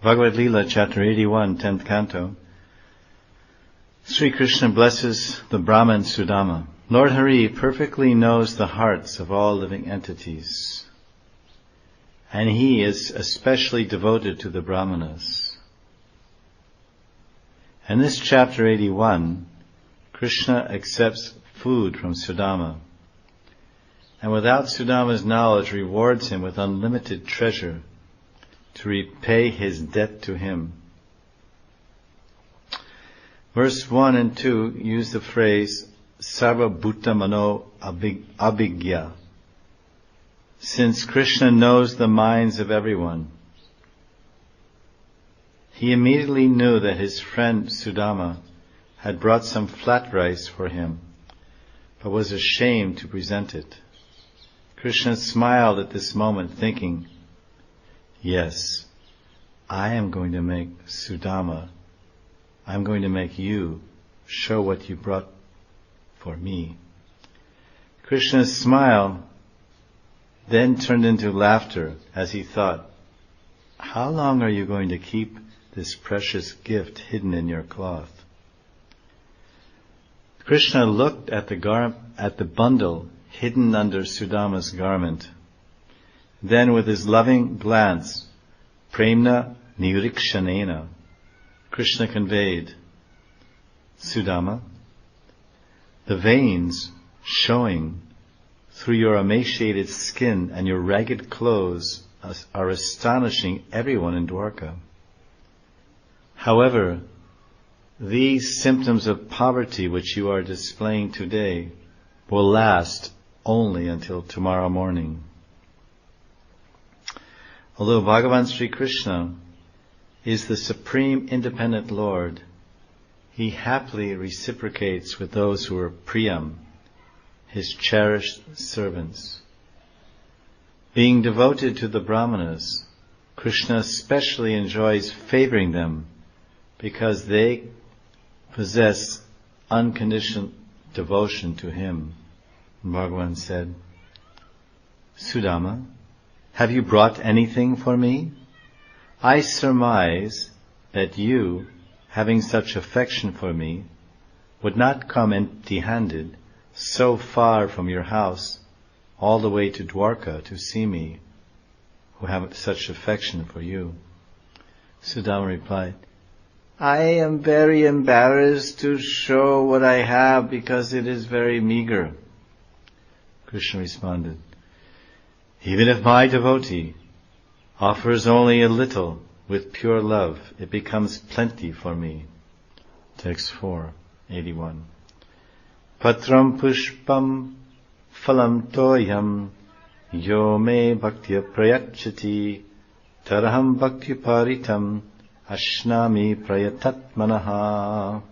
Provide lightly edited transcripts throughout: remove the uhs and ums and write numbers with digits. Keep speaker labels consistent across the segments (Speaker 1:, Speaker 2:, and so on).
Speaker 1: Bhagavad Leela, chapter 81, 10th canto. Sri Krishna blesses the Brahman Sudama. Lord Hari perfectly knows the hearts of all living entities, and he is especially devoted to the Brahmanas. In this chapter 81, Krishna accepts food from Sudama, and without Sudama's knowledge rewards him with unlimited treasure to repay his debt to him. Verse 1 and 2 use the phrase Sarva Bhuta Mano Abhigya. Since Krishna knows the minds of everyone, he immediately knew that his friend Sudama had brought some flat rice for him, but was ashamed to present it. Krishna smiled at this moment, thinking, yes, I am going to make Sudama, I'm going to make you show what you brought for me. Krishna's smile then turned into laughter as he thought, how long are you going to keep this precious gift hidden in your cloth? Krishna looked at the bundle hidden under Sudama's garment. Then with his loving glance, Premna Nirikshanena, Krishna conveyed, Sudama, the veins showing through your emaciated skin and your ragged clothes are astonishing everyone in Dwarka. However, these symptoms of poverty which you are displaying today will last only until tomorrow morning. Although Bhagavan Sri Krishna is the supreme independent Lord, he happily reciprocates with those who are Priyam, his cherished servants. Being devoted to the Brahmanas, Krishna especially enjoys favoring them because they possess unconditioned devotion to him. Bhagavan said, Sudama, have you brought anything for me? I surmise that you, having such affection for me, would not come empty-handed so far from your house all the way to Dwarka to see me, who have such affection for you. Sudama replied, I am very embarrassed to show what I have because it is very meager. Krishna responded, even if my devotee offers only a little with pure love, it becomes plenty for me. Text 4:81. Patram pushpam phalam toyam yo me bhaktya prayachati taraham bhaktiparitam ashnami prayatatmanaha.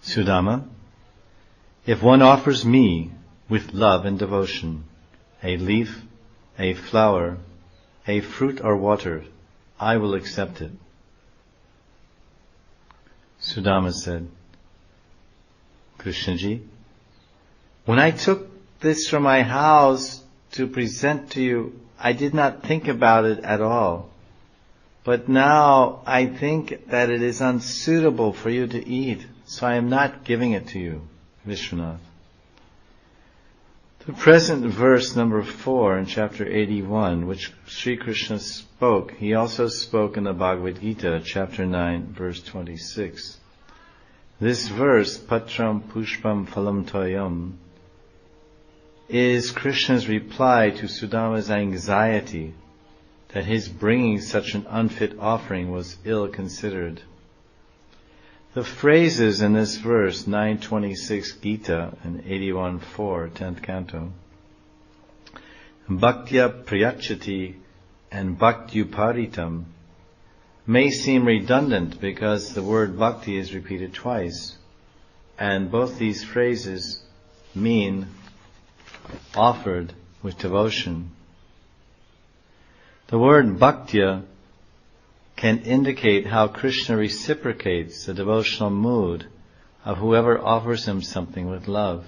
Speaker 1: Sudama, if one offers me with love and devotion a leaf, a flower, a fruit or water, I will accept it. Sudama said, Krishnaji, when I took this from my house to present to you, I did not think about it at all. But now I think that it is unsuitable for you to eat, so I am not giving it to you. Vishwanath. The present verse number 4 in chapter 81, which Sri Krishna spoke, he also spoke in the Bhagavad Gita, chapter 9, verse 26. This verse, Patram Pushpam Phalam Toyam, is Krishna's reply to Sudama's anxiety that his bringing such an unfit offering was ill considered. The phrases in this verse, 9:26 Gita and 81:4, 10th canto, Bhaktya Priyachati and Bhaktyuparitam, may seem redundant because the word bhakti is repeated twice, and both these phrases mean offered with devotion. The word bhaktya can indicate how Krishna reciprocates the devotional mood of whoever offers him something with love.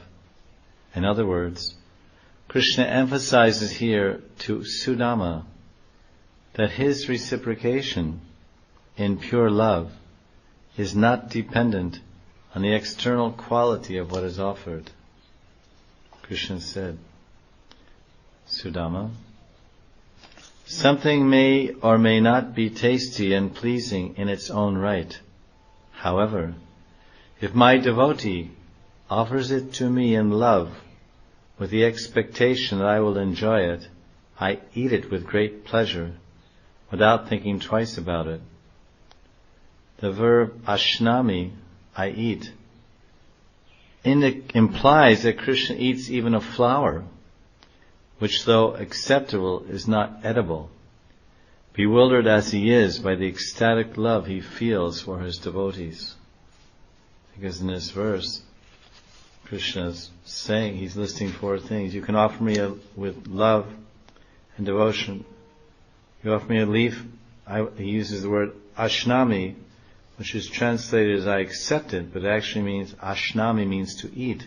Speaker 1: In other words, Krishna emphasizes here to Sudama that his reciprocation in pure love is not dependent on the external quality of what is offered. Krishna said, Sudama, something may or may not be tasty and pleasing in its own right. However, if my devotee offers it to me in love, with the expectation that I will enjoy it, I eat it with great pleasure, without thinking twice about it. The verb ashnami, I eat, implies that Krishna eats even a flower, which though acceptable is not edible, bewildered as he is by the ecstatic love he feels for his devotees. Because in this verse, Krishna is saying, he's listing four things. You can offer me with love and devotion. You offer me a leaf, he uses the word ashnami, which is translated as I accept it, but it actually means, ashnami means to eat.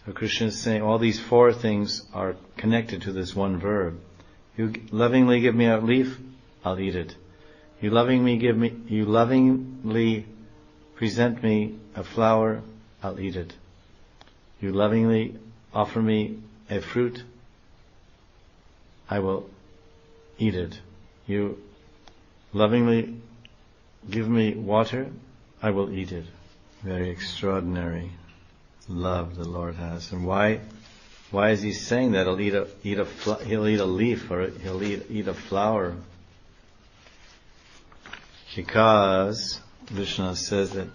Speaker 1: So Krishna is saying all these four things are connected to this one verb. You lovingly give me a leaf, I'll eat it. You lovingly present me a flower, I'll eat it. You lovingly offer me a fruit, I will eat it. You lovingly give me water, I will eat it. Very extraordinary love the Lord has. And why is he saying that? He'll eat a leaf, or he'll eat a flower? Because Krishna says that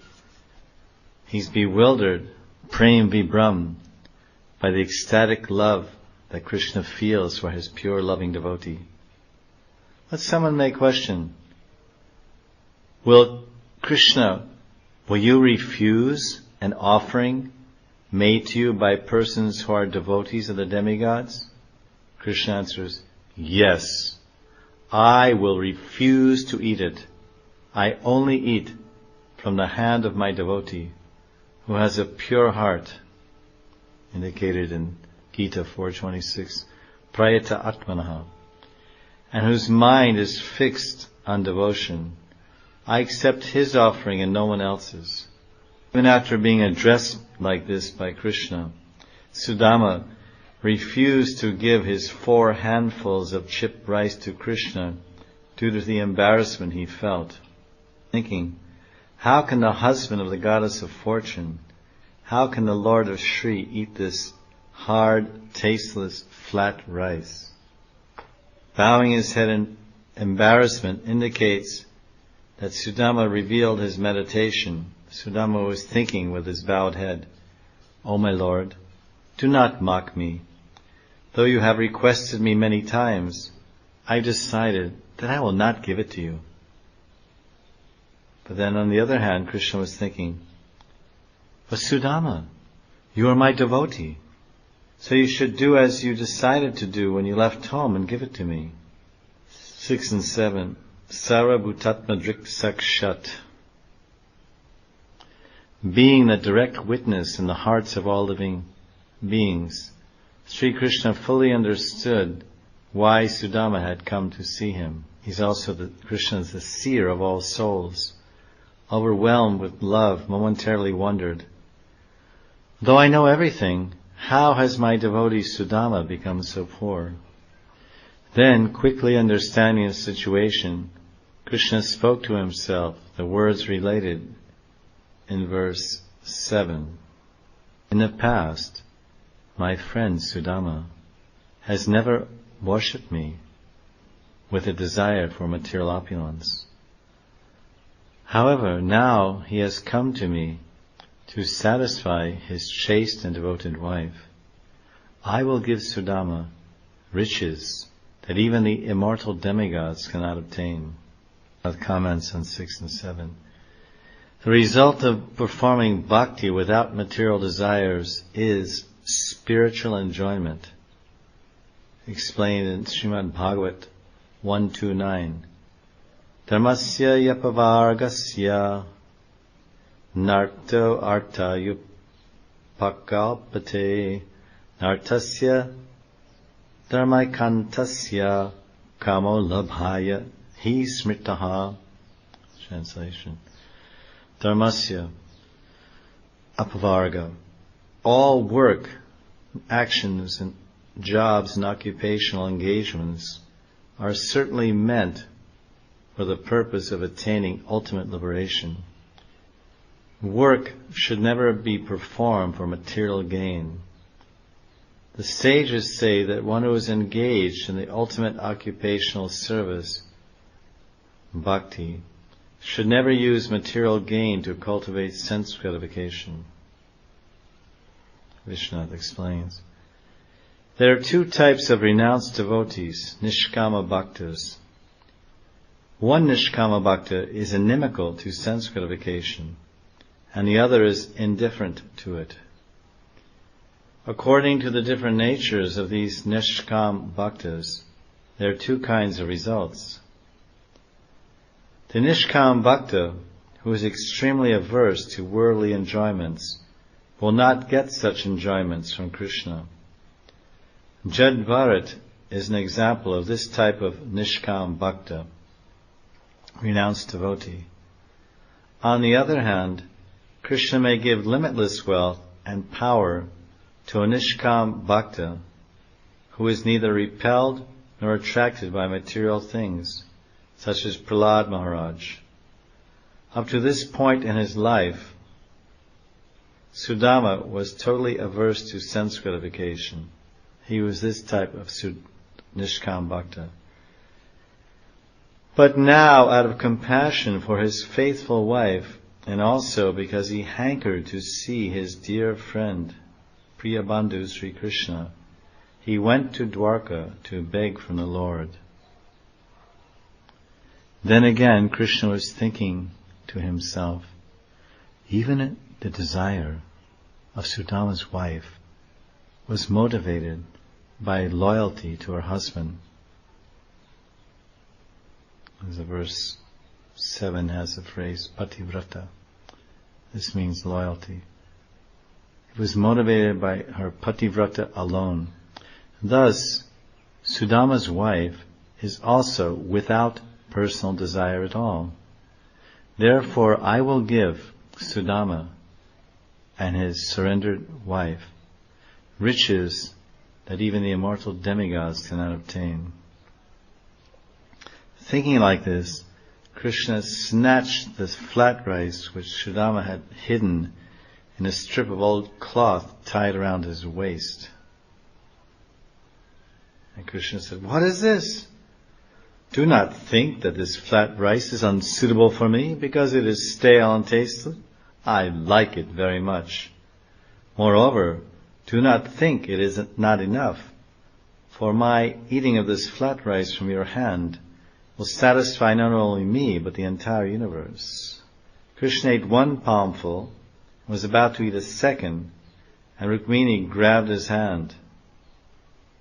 Speaker 1: he's bewildered, prem vibram, by the ecstatic love that Krishna feels for his pure loving devotee. But someone may question, will you refuse an offering made to you by persons who are devotees of the demigods? Krishna answers, yes, I will refuse to eat it. I only eat from the hand of my devotee, who has a pure heart, indicated in Gita 4:26, prayata atmanaha, and whose mind is fixed on devotion. I accept his offering and no one else's. Even after being addressed like this by Krishna, Sudama refused to give his 4 handfuls of chipped rice to Krishna due to the embarrassment he felt, thinking, how can the husband of the goddess of fortune, how can the Lord of Shri eat this hard, tasteless, flat rice? Bowing his head in embarrassment indicates that Sudama revealed his meditation. Sudama was thinking with his bowed head, O my Lord, do not mock me. Though you have requested me many times, I decided that I will not give it to you. But then on the other hand, Krishna was thinking, but Sudama, you are my devotee, so you should do as you decided to do when you left home and give it to me. 6 and 7. Sara Bhutatma Drik Sakshat. Being the direct witness in the hearts of all living beings, Sri Krishna fully understood why Sudama had come to see him. He's also Krishna is the seer of all souls. Overwhelmed with love, momentarily wondered, though I know everything, how has my devotee Sudama become so poor? Then, quickly understanding the situation, Krishna spoke to himself the words related in verse 7. In the past, my friend Sudama has never worshipped me with a desire for material opulence. However, now he has come to me to satisfy his chaste and devoted wife. I will give Sudama riches that even the immortal demigods cannot obtain. Comments on 6 and 7. The result of performing bhakti without material desires is spiritual enjoyment. Explained in Srimad Bhagavat 129. Dharmasya yapavargasya narto arta yupakalpate nartasya dharmaikantasya kamo labhaya hi smritaha. Translation. Dharmasya apavarga. All work, actions, and jobs and occupational engagements are certainly meant for the purpose of attaining ultimate liberation. Work should never be performed for material gain. The sages say that one who is engaged in the ultimate occupational service, bhakti, should never use material gain to cultivate sense gratification. Vishwanath explains. There are two types of renounced devotees, nishkama bhaktas. One nishkama bhakta is inimical to sense gratification, and the other is indifferent to it. According to the different natures of these nishkam bhaktas, there are two kinds of results. The nishkam bhakta, who is extremely averse to worldly enjoyments, will not get such enjoyments from Krishna. Jad Bharat is an example of this type of nishkam bhakta, renounced devotee. On the other hand, Krishna may give limitless wealth and power to a nishkam bhakta who is neither repelled nor attracted by material things, such as Prahlad Maharaj. Up to this point in his life, Sudama was totally averse to sense gratification. He was this type of nishkam bhakta. But now, out of compassion for his faithful wife, and also because he hankered to see his dear friend, Priyabandhu Sri Krishna, he went to Dwarka to beg from the Lord. Then again, Krishna was thinking to himself, even the desire of Sudama's wife was motivated by loyalty to her husband. As the verse 7 has the phrase pativrata. This means loyalty. It was motivated by her pativrata alone. Thus, Sudama's wife is also without personal desire at all. Therefore, I will give Sudama and his surrendered wife riches that even the immortal demigods cannot obtain. Thinking like this, Krishna snatched the flat rice which Sudama had hidden in a strip of old cloth tied around his waist. And Krishna said, "What is this? Do not think that this flat rice is unsuitable for me because it is stale and tasteless. I like it very much. Moreover, do not think it is not enough, for my eating of this flat rice from your hand will satisfy not only me, but the entire universe." Krishna ate one palmful, was about to eat a second, and Rukmini grabbed his hand.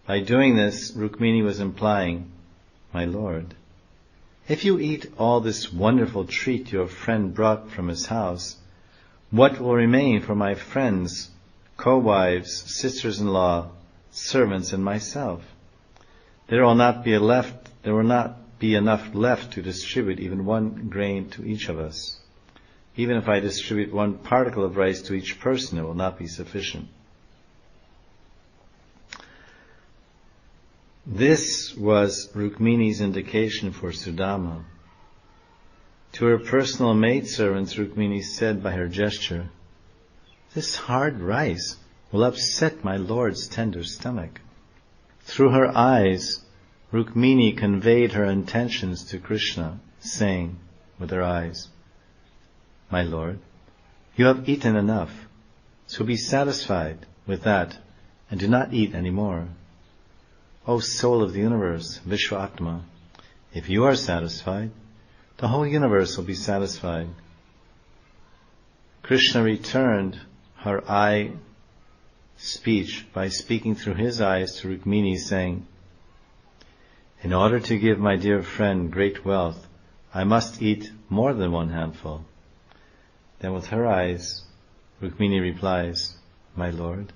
Speaker 1: By doing this, Rukmini was implying, "My Lord, if you eat all this wonderful treat your friend brought from his house, what will remain for my friends, co-wives, sisters-in-law, servants, and myself? There will not be enough left to distribute even one grain to each of us. Even if I distribute one particle of rice to each person, it will not be sufficient." This was Rukmini's indication for Sudama. To her personal maidservants, Rukmini said by her gesture, "This hard rice will upset my Lord's tender stomach." Through her eyes, Rukmini conveyed her intentions to Krishna, saying with her eyes, "My Lord, you have eaten enough, so be satisfied with that and do not eat any more. O soul of the universe, Vishwa-atma, if you are satisfied, the whole universe will be satisfied." Krishna returned her eye speech by speaking through his eyes to Rukmini, saying, "In order to give my dear friend great wealth, I must eat more than one handful." Then with her eyes, Rukmini replies, "My Lord,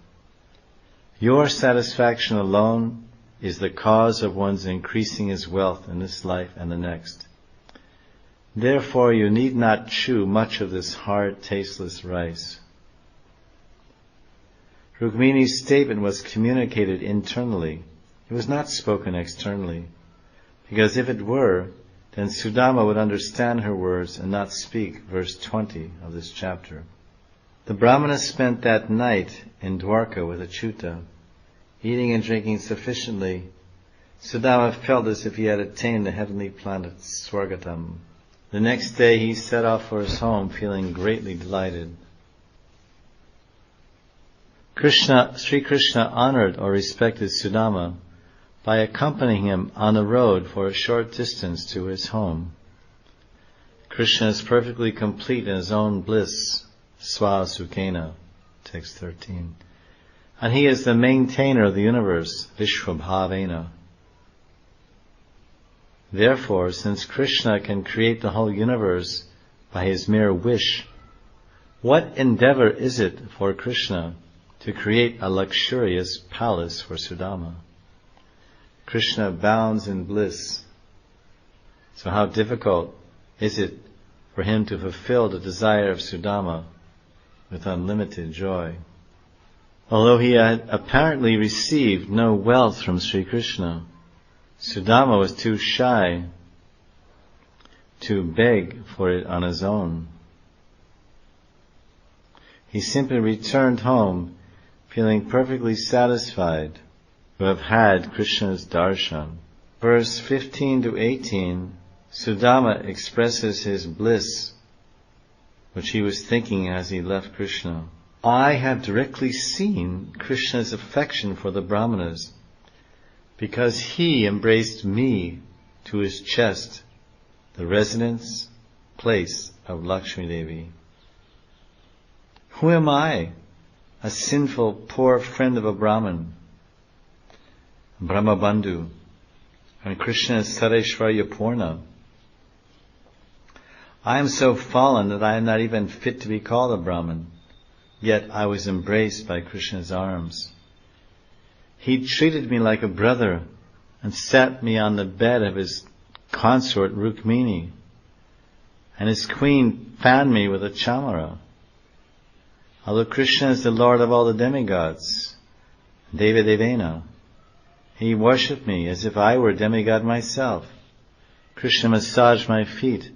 Speaker 1: your satisfaction alone is the cause of one's increasing his wealth in this life and the next. Therefore you need not chew much of this hard, tasteless rice. Rukmini's statement was communicated internally. It was not spoken externally, because if it were, then Sudama would understand her words and not speak, verse 20 of this chapter. The Brahmana spent that night in Dwarka with Achyuta, eating and drinking sufficiently. Sudama felt as if he had attained the heavenly planet Swargatam. The next day he set off for his home, feeling greatly delighted. Sri Krishna honored or respected Sudama by accompanying him on the road for a short distance to his home. Krishna is perfectly complete in his own bliss, Swa Sukhena, text 13. And he is the maintainer of the universe, Vishwabhavena. Therefore, since Krishna can create the whole universe by his mere wish, what endeavor is it for Krishna to create a luxurious palace for Sudama? Krishna abounds in bliss. So how difficult is it for him to fulfill the desire of Sudama with unlimited joy? Although he had apparently received no wealth from Sri Krishna, Sudama was too shy to beg for it on his own. He simply returned home feeling perfectly satisfied to have had Krishna's darshan. Verse 15 to 18, Sudama expresses his bliss, which he was thinking as he left Krishna. I have directly seen Krishna's affection for the Brahmanas, because he embraced me to his chest, the residence place of Lakshmi Devi. Who am I? A sinful, poor friend of a Brahman, Brahma Bandhu, and Krishna is Sareshwarya Purna. I am so fallen that I am not even fit to be called a Brahman, yet I was embraced by Krishna's arms. He treated me like a brother and sat me on the bed of his consort Rukmini, and his queen fanned me with a chamara. Although Krishna is the Lord of all the demigods, Deva Devena, he worshipped me as if I were a demigod myself. Krishna massaged my feet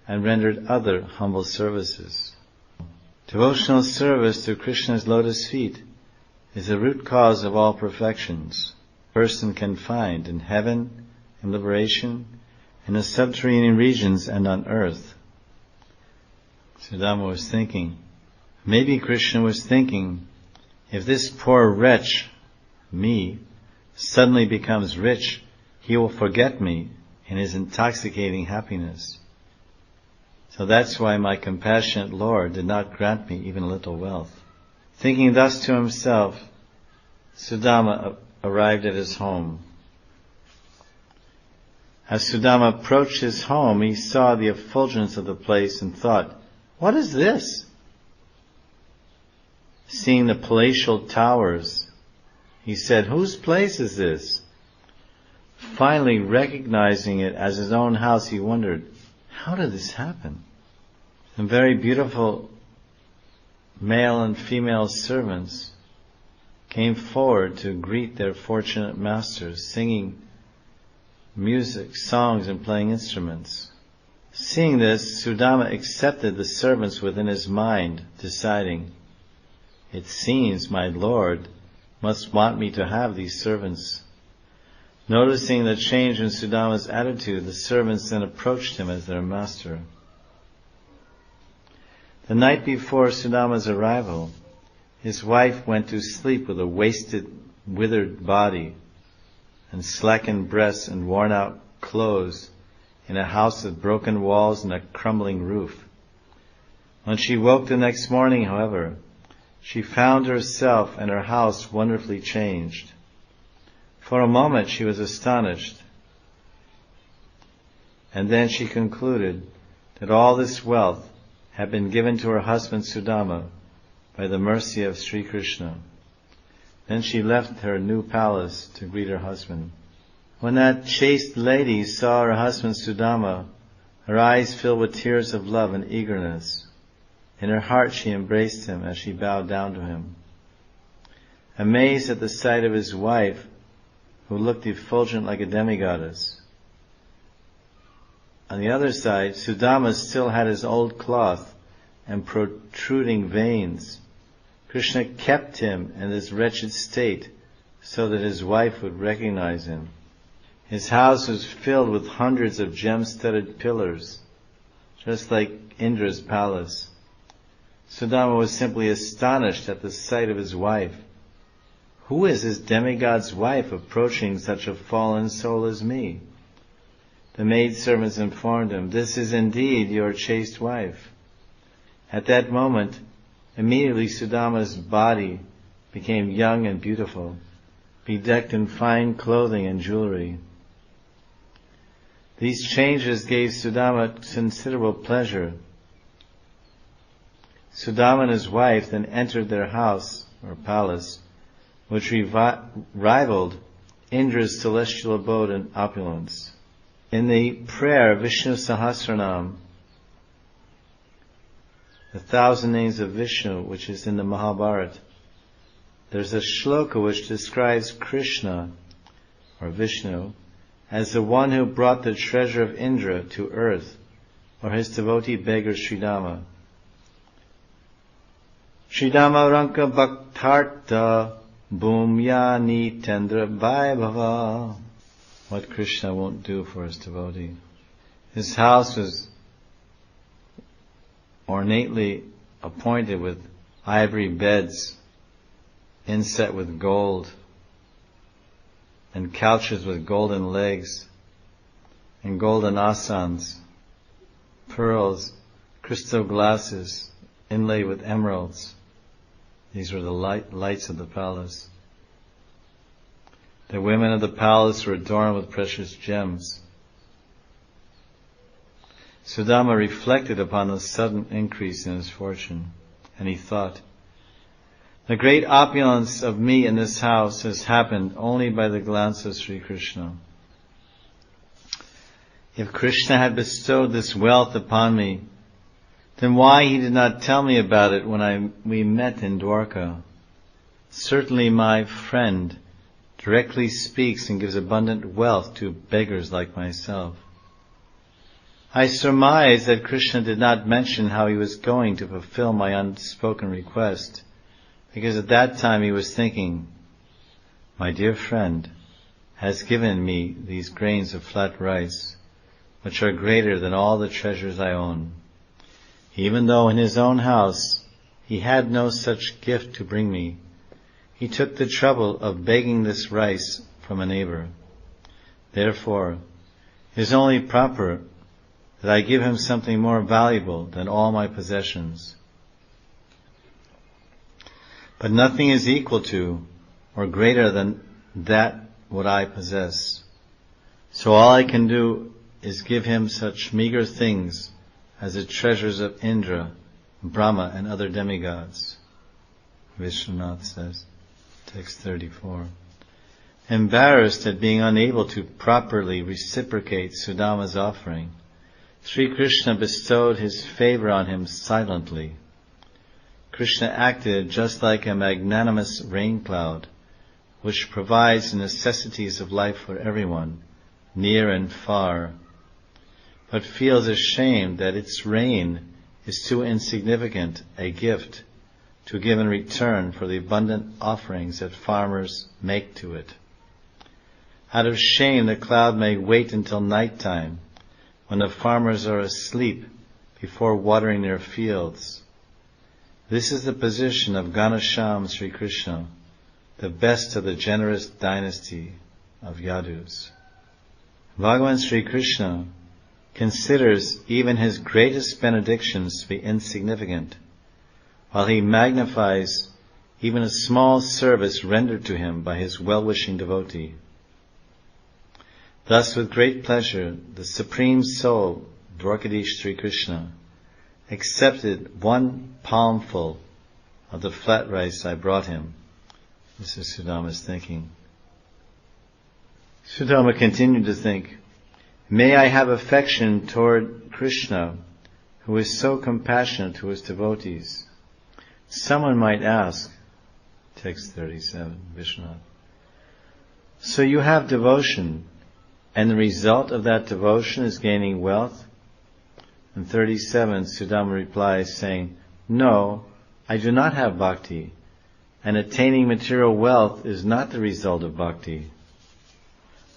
Speaker 1: and rendered other humble services. Devotional service to Krishna's lotus feet is the root cause of all perfections a person can find in heaven, in liberation, in the subterranean regions, and on earth. Sudama was thinking, maybe Krishna was thinking, if this poor wretch, me, suddenly becomes rich, he will forget me in his intoxicating happiness. So that's why my compassionate Lord did not grant me even a little wealth. Thinking thus to himself, Sudama arrived at his home. As Sudama approached his home, he saw the effulgence of the place and thought, what is this? Seeing the palatial towers, he said, whose place is this? Finally recognizing it as his own house, he wondered, how did this happen? Some very beautiful male and female servants came forward to greet their fortunate masters, singing music, songs, and playing instruments. Seeing this, Sudama accepted the servants within his mind, deciding, it seems my Lord must want me to have these servants. Noticing the change in Sudama's attitude, the servants then approached him as their master. The night before Sudama's arrival, his wife went to sleep with a wasted, withered body and slackened breasts and worn-out clothes in a house with broken walls and a crumbling roof. When she woke the next morning, however, she found herself and her house wonderfully changed. For a moment she was astonished, and then she concluded that all this wealth had been given to her husband Sudama by the mercy of Sri Krishna. Then she left her new palace to greet her husband. When that chaste lady saw her husband Sudama, her eyes filled with tears of love and eagerness. In her heart she embraced him as she bowed down to him. Amazed at the sight of his wife, who looked effulgent like a demigoddess. On the other side, Sudama still had his old cloth and protruding veins. Krishna kept him in this wretched state so that his wife would recognize him. His house was filled with hundreds of gem-studded pillars, just like Indra's palace. Sudama was simply astonished at the sight of his wife. Who is this demigod's wife approaching such a fallen soul as me? The maidservants informed him, "This is indeed your chaste wife." At that moment, immediately Sudama's body became young and beautiful, bedecked in fine clothing and jewelry. These changes gave Sudama considerable pleasure. Sudama and his wife then entered their house, or palace, which rivaled Indra's celestial abode in opulence. In the prayer Vishnu Sahasranam, the 1,000 names of Vishnu, which is in the Mahabharata, there's a shloka which describes Krishna, or Vishnu, as the one who brought the treasure of Indra to earth, or his devotee beggar Sridama. Sridama Ranka Bhaktarta Bhumyani Tendra Vaibhava. What Krishna won't do for his devotee. His house was ornately appointed with ivory beds inset with gold, and couches with golden legs, and golden asans, pearls, crystal glasses inlaid with emeralds. These were the lights of the palace. The women of the palace were adorned with precious gems. Sudama reflected upon the sudden increase in his fortune, and he thought, the great opulence of me in this house has happened only by the glance of Sri Krishna. If Krishna had bestowed this wealth upon me, then why he did not tell me about it when we met in Dwarka? Certainly my friend directly speaks and gives abundant wealth to beggars like myself. I surmise that Krishna did not mention how he was going to fulfill my unspoken request, because at that time he was thinking, my dear friend has given me these grains of flat rice, which are greater than all the treasures I own. Even though in his own house he had no such gift to bring me, he took the trouble of begging this rice from a neighbor. Therefore, it is only proper that I give him something more valuable than all my possessions. But nothing is equal to or greater than that what I possess. So all I can do is give him such meager things as the treasures of Indra, Brahma, and other demigods. Vishwanath says, text 34. Embarrassed at being unable to properly reciprocate Sudama's offering, Sri Krishna bestowed his favor on him silently. Krishna acted just like a magnanimous rain cloud, which provides the necessities of life for everyone, near and far, but feels ashamed that its rain is too insignificant a gift to give in return for the abundant offerings that farmers make to it. Out of shame, the cloud may wait until night time, when the farmers are asleep, before watering their fields. This is the position of Ganasham Sri Krishna, the best of the generous dynasty of Yadus. Bhagavan Sri Krishna considers even his greatest benedictions to be insignificant, while he magnifies even a small service rendered to him by his well-wishing devotee. Thus, with great pleasure, the Supreme Soul, Dwarkadish Sri Krishna, accepted one palmful of the flat rice I brought him. This is Sudama's thinking. Sudama continued to think, may I have affection toward Krishna, who is so compassionate to his devotees. Someone might ask, text 37, Vishwanath, so you have devotion, and the result of that devotion is gaining wealth? In 37, Sudama replies saying, no, I do not have bhakti, and attaining material wealth is not the result of bhakti.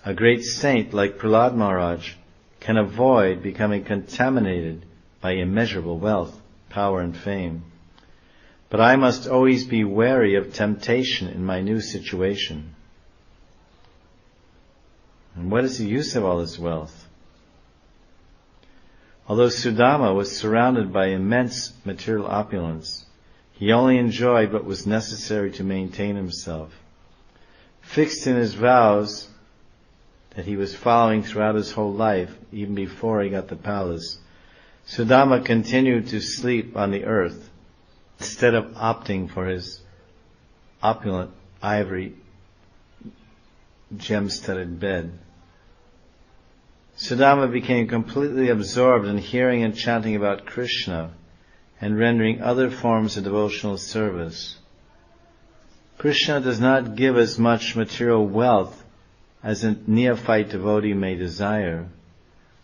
Speaker 1: A great saint like Prahlad Maharaj can avoid becoming contaminated by immeasurable wealth, power, and fame. But I must always be wary of temptation in my new situation. And what is the use of all this wealth? Although Sudama was surrounded by immense material opulence, he only enjoyed what was necessary to maintain himself. Fixed in his vows that he was following throughout his whole life, even before he got the palace, Sudama continued to sleep on the earth instead of opting for his opulent ivory gem-studded bed. Sudama became completely absorbed in hearing and chanting about Krishna and rendering other forms of devotional service. Krishna does not give us much material wealth as a neophyte devotee may desire,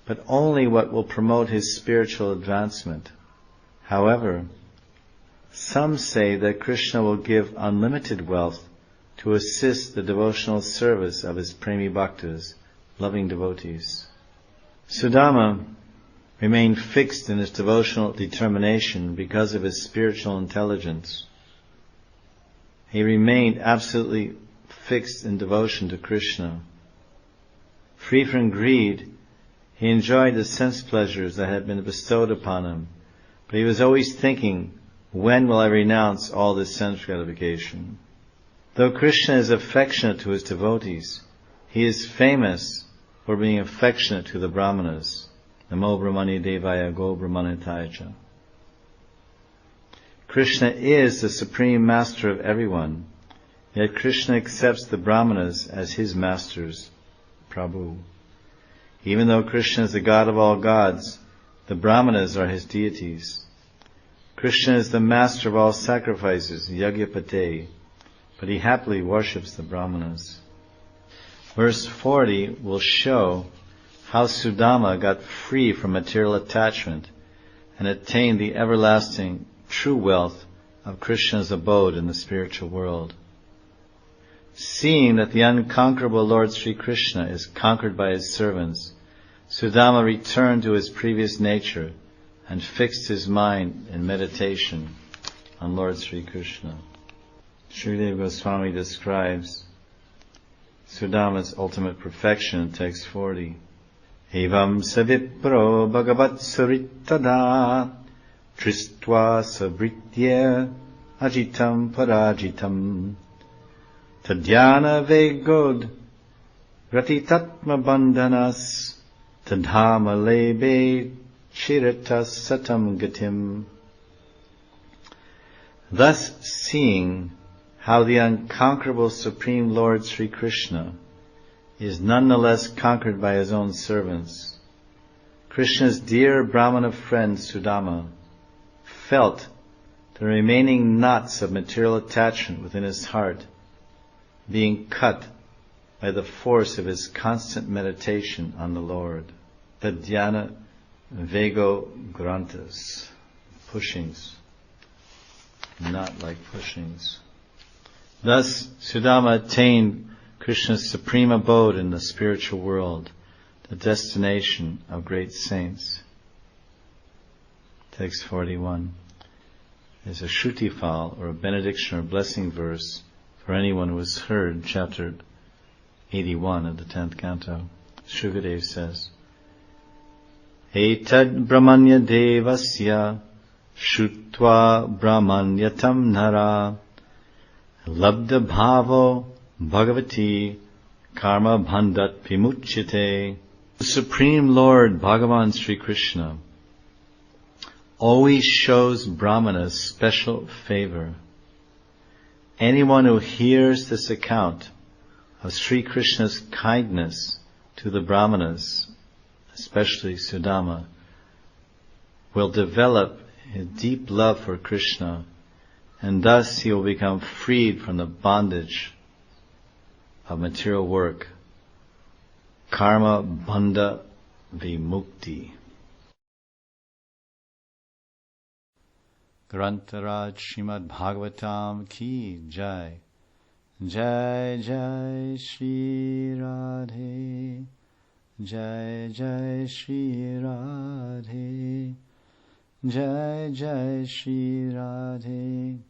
Speaker 1: but only what will promote his spiritual advancement. However, some say that Krishna will give unlimited wealth to assist the devotional service of his premi bhaktas, loving devotees. Sudama remained fixed in his devotional determination because of his spiritual intelligence. He remained absolutely fixed in devotion to Krishna. Free from greed, he enjoyed the sense pleasures that had been bestowed upon him, but he was always thinking, when will I renounce all this sense gratification? Though Krishna is affectionate to his devotees, he is famous for being affectionate to the Brahmanas. Namo Brahmani Devaya Go Brahmanitayacha. Krishna is the supreme master of everyone, yet Krishna accepts the Brahmanas as his masters, Prabhu. Even though Krishna is the God of all gods, the Brahmanas are his deities. Krishna is the master of all sacrifices, Yagyapate, but he happily worships the Brahmanas. Verse 40 will show how Sudama got free from material attachment and attained the everlasting true wealth of Krishna's abode in the spiritual world. Seeing that the unconquerable Lord Sri Krishna is conquered by his servants, Sudama returned to his previous nature and fixed his mind in meditation on Lord Sri Krishna. Sridhar Goswami describes Sudama's ultimate perfection in text 40. Evam savipro bhagavat surittada tristva sabritya ajitam parajitam tadyana vegod ratitatma bandhanas tadhama lebe chirata satam gatim. Thus, seeing how the unconquerable Supreme Lord Sri Krishna is nonetheless conquered by his own servants, Krishna's dear Brahmana friend Sudama felt the remaining knots of material attachment within his heart being cut by the force of his constant meditation on the Lord. The dhyana vego grantas, pushings, not like pushings. Thus, Sudama attained Krishna's supreme abode in the spiritual world, the destination of great saints. Text 41 is a Shrutifal, or a benediction or blessing verse for anyone who has heard chapter 81 of the 10th canto. Shukadev says, Etad Brahmanya Devasya Shutva Brahmanyatam Nara Labda Bhavo Bhagavati Karma Bhandat Vimuchyate. The Supreme Lord Bhagavan Sri Krishna always shows Brahmanas special favor. Anyone who hears this account of Sri Krishna's kindness to the Brahmanas, especially Sudama, will develop a deep love for Krishna, and thus he will become freed from the bondage of material work, karma bandha vimukti. Grantaraj Srimad Bhagavatam ki jai. Jai Jai Shri Radhe, Jai Jai Shri Radhe, Jai Jai Shri Radhe.